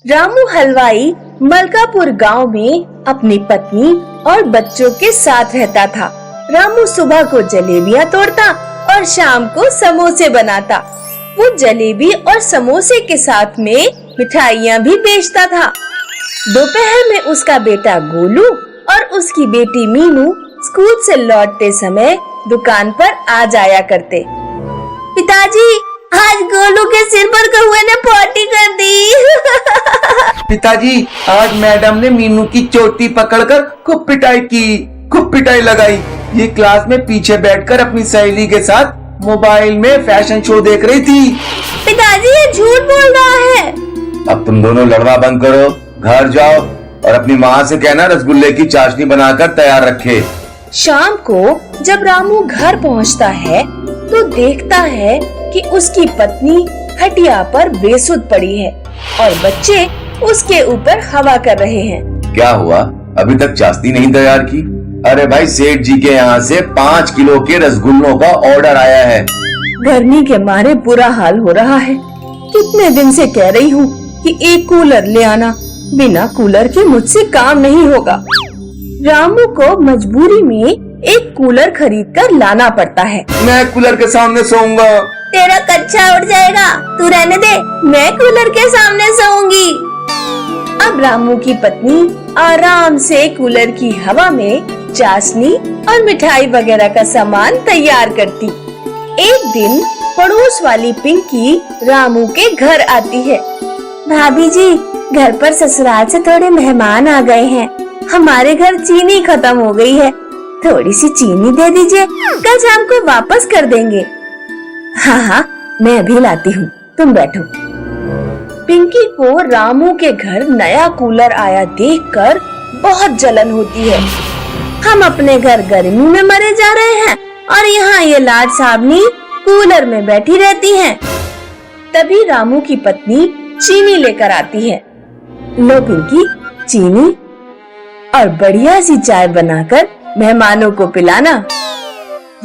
रामू हलवाई मलकापुर गांव में अपनी पत्नी और बच्चों के साथ रहता था। रामू सुबह को जलेबियां तोड़ता और शाम को समोसे बनाता। वो जलेबी और समोसे के साथ में मिठाइयाँ भी बेचता था। दोपहर में उसका बेटा गोलू और उसकी बेटी मीनू स्कूल से लौटते समय दुकान पर आ जाया करते। पिताजी, आज गोलू के सिर पर कौवे ने पॉटी कर दी। पिताजी, आज मैडम ने मीनू की चोटी पकड़कर खूब पिटाई लगाई। ये क्लास में पीछे बैठकर अपनी सहेली के साथ मोबाइल में फैशन शो देख रही थी। पिताजी, ये झूठ बोल रहा है। अब तुम दोनों लड़ना बंद करो, घर जाओ और अपनी माँ से कहना रसगुल्ले की चाशनी बनाकर तैयार रखे। शाम को जब रामू घर पहुंचता है तो देखता है कि उसकी पत्नी खटिया पर बेसुध पड़ी है और बच्चे उसके ऊपर हवा कर रहे हैं। क्या हुआ, अभी तक चाशनी नहीं तैयार की? अरे भाई, सेठ जी के यहाँ से 5 किलो के रसगुल्लों का ऑर्डर आया है। गर्मी के मारे बुरा हाल हो रहा है। कितने दिन से कह रही हूँ कि एक कूलर ले आना, बिना कूलर के मुझसे काम नहीं होगा। रामू को मजबूरी में एक कूलर खरीद कर लाना पड़ता है। मैं कूलर के सामने सोऊंगा। तेरा कच्चा उड़ जाएगा, तू रहने दे, मैं कूलर के सामने सोऊंगी। अब रामू की पत्नी आराम से कूलर की हवा में चाशनी और मिठाई वगैरह का सामान तैयार करती। एक दिन पड़ोस वाली पिंकी रामू के घर आती है। भाभी जी, घर पर ससुराल से थोड़े मेहमान आ गए हैं। हमारे घर चीनी खत्म हो गई है, थोड़ी सी चीनी दे दीजिए, कल शाम को वापस कर देंगे। हाँ, मैं अभी लाती हूँ, तुम बैठो। पिंकी को रामू के घर नया कूलर आया देखकर बहुत जलन होती है। हम अपने घर गर्मी में मरे जा रहे हैं और यहाँ ये लाड साहबनी कूलर में बैठी रहती हैं। तभी रामू की पत्नी चीनी लेकर आती है। लो पिंकी, चीनी और बढ़िया सी चाय बनाकर मेहमानों को पिलाना।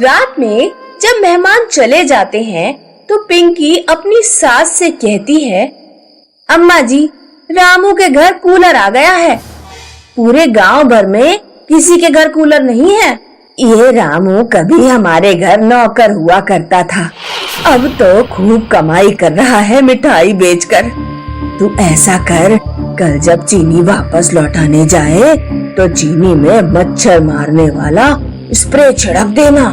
रात में जब मेहमान चले जाते हैं तो पिंकी अपनी सास से कहती है, अम्मा जी, रामू के घर कूलर आ गया है। पूरे गांव भर में किसी के घर कूलर नहीं है। ये रामू कभी हमारे घर नौकर हुआ करता था, अब तो खूब कमाई कर रहा है मिठाई बेचकर। तू ऐसा कर, कल जब चीनी वापस लौटाने जाए तो चीनी में मच्छर मारने वाला स्प्रे छिड़क देना।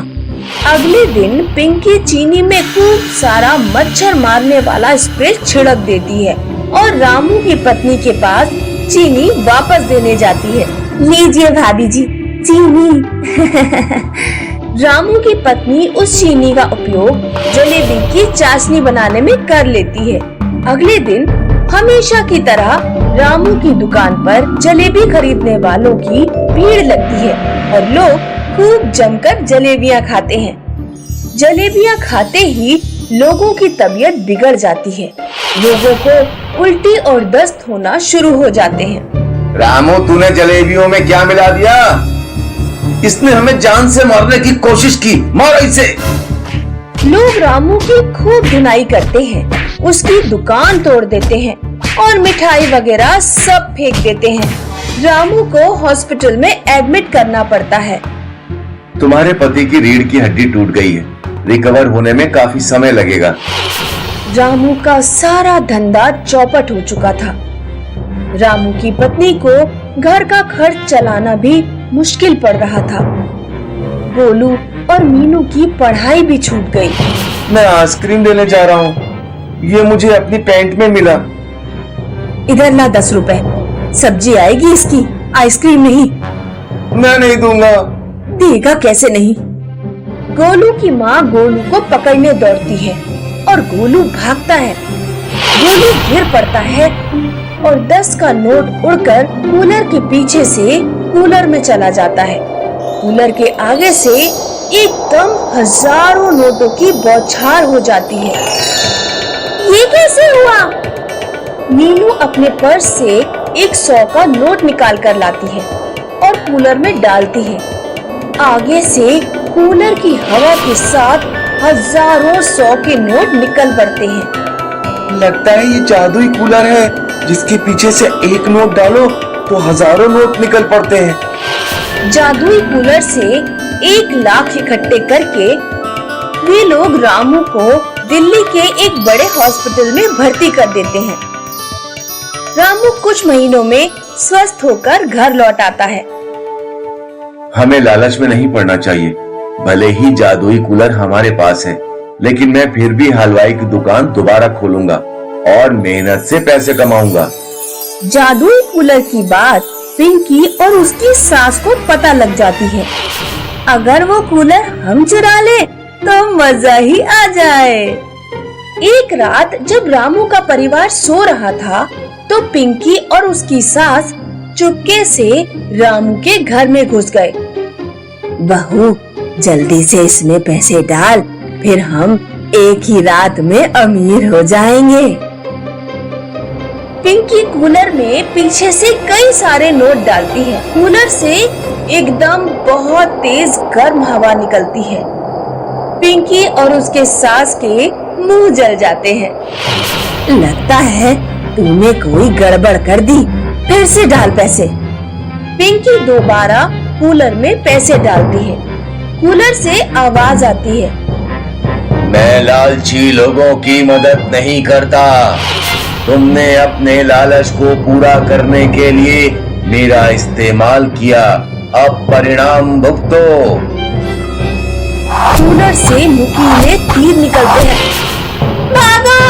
अगले दिन पिंकी चीनी में खूब सारा मच्छर मारने वाला स्प्रे छिड़क देती है और रामू की पत्नी के पास चीनी वापस देने जाती है। लीजिए भाभी जी, चीनी। रामू की पत्नी उस चीनी का उपयोग जलेबी की चाशनी बनाने में कर लेती है। अगले दिन हमेशा की तरह रामू की दुकान पर जलेबी खरीदने वालों की भीड़ लगती है और लोग खूब जमकर जलेबियां खाते हैं। जलेबियां खाते ही लोगों की तबीयत बिगड़ जाती है। लोगों को उल्टी और दस्त होना शुरू हो जाते हैं। रामू, तूने जलेबियों में क्या मिला दिया? इसने हमें जान से मारने की कोशिश की, मारो इसे। लोग रामू की खूब धुनाई करते हैं, उसकी दुकान तोड़ देते हैं और मिठाई वगैरह सब फेंक देते हैं। रामू को हॉस्पिटल में एडमिट करना पड़ता है। तुम्हारे पति की रीढ़ की हड्डी टूट गई है, रिकवर होने में काफी समय लगेगा। रामू का सारा धंधा चौपट हो चुका था। रामू की पत्नी को घर का खर्च चलाना भी मुश्किल पड़ रहा था। गोलू और मीनू की पढ़ाई भी छूट गई। मैं आइसक्रीम लेने जा रहा हूँ, ये मुझे अपनी पैंट में मिला। इधर ला 10 रुपए, सब्जी आएगी इसकी, आइसक्रीम नहीं। मैं नहीं दूंगा। देगा कैसे नहीं? गोलू की माँ गोलू को पकड़ने दौड़ती है और गोलू भागता है। गोलू गिर पड़ता है और 10 का नोट उड़कर कूलर के पीछे से कूलर में चला जाता है। कूलर के आगे से एकदम हजारों नोटों की बौछार हो जाती है। ये कैसे हुआ? मीनू अपने पर्स से एक 100 का नोट निकाल कर लाती है और कूलर में डालती है। आगे से कूलर की हवा के साथ हजारों 100 के नोट निकल पड़ते हैं। लगता है ये जादुई कूलर है। जिसके पीछे से एक नोट डालो तो हजारों नोट निकल पड़ते हैं। जादुई कूलर से 1 लाख इकट्ठे करके वे लोग रामू को दिल्ली के एक बड़े हॉस्पिटल में भर्ती कर देते हैं। रामू कुछ महीनों में स्वस्थ होकर घर लौट आता है। हमें लालच में नहीं पड़ना चाहिए। भले ही जादुई कूलर हमारे पास है, लेकिन मैं फिर भी हलवाई की दुकान दोबारा खोलूंगा और मेहनत से पैसे कमाऊंगा। जादुई कूलर की बात पिंकी और उसकी सास को पता लग जाती है। अगर वो कूलर हम चुरा ले तो मजा ही आ जाए। एक रात जब रामू का परिवार सो रहा था तो पिंकी और उसकी सास चुपके से रामू के घर में घुस गए। बहू, जल्दी से इसमें पैसे डाल, फिर हम एक ही रात में अमीर हो जाएंगे। पिंकी कूलर में पीछे से कई सारे नोट डालती है। कूलर से एकदम बहुत तेज गर्म हवा निकलती है। पिंकी और उसके सास के मुंह जल जाते हैं। लगता है तूने कोई गड़बड़ कर दी, फिर से डाल पैसे। पिंकी दोबारा कूलर में पैसे डालती है। कूलर से आवाज आती है, मैं लालची लोगों की मदद नहीं करता। तुमने अपने लालच को पूरा करने के लिए मेरा इस्तेमाल किया, अब परिणाम भुगतो। कूलर से नुकीले तीर निकलते हैं। भागो!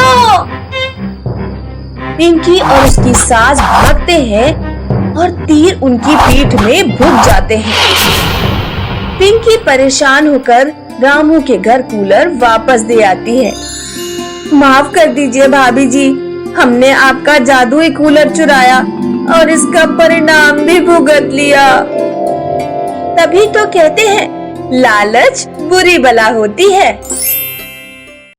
पिंकी और उसकी सास भागते हैं और तीर उनकी पीठ में भुग जाते हैं। पिंकी परेशान होकर रामू के घर कूलर वापस दे आती है। माफ कर दीजिए भाभी जी, हमने आपका जादुई कूलर चुराया और इसका परिणाम भी भुगत लिया। तभी तो कहते हैं लालच बुरी बला होती है।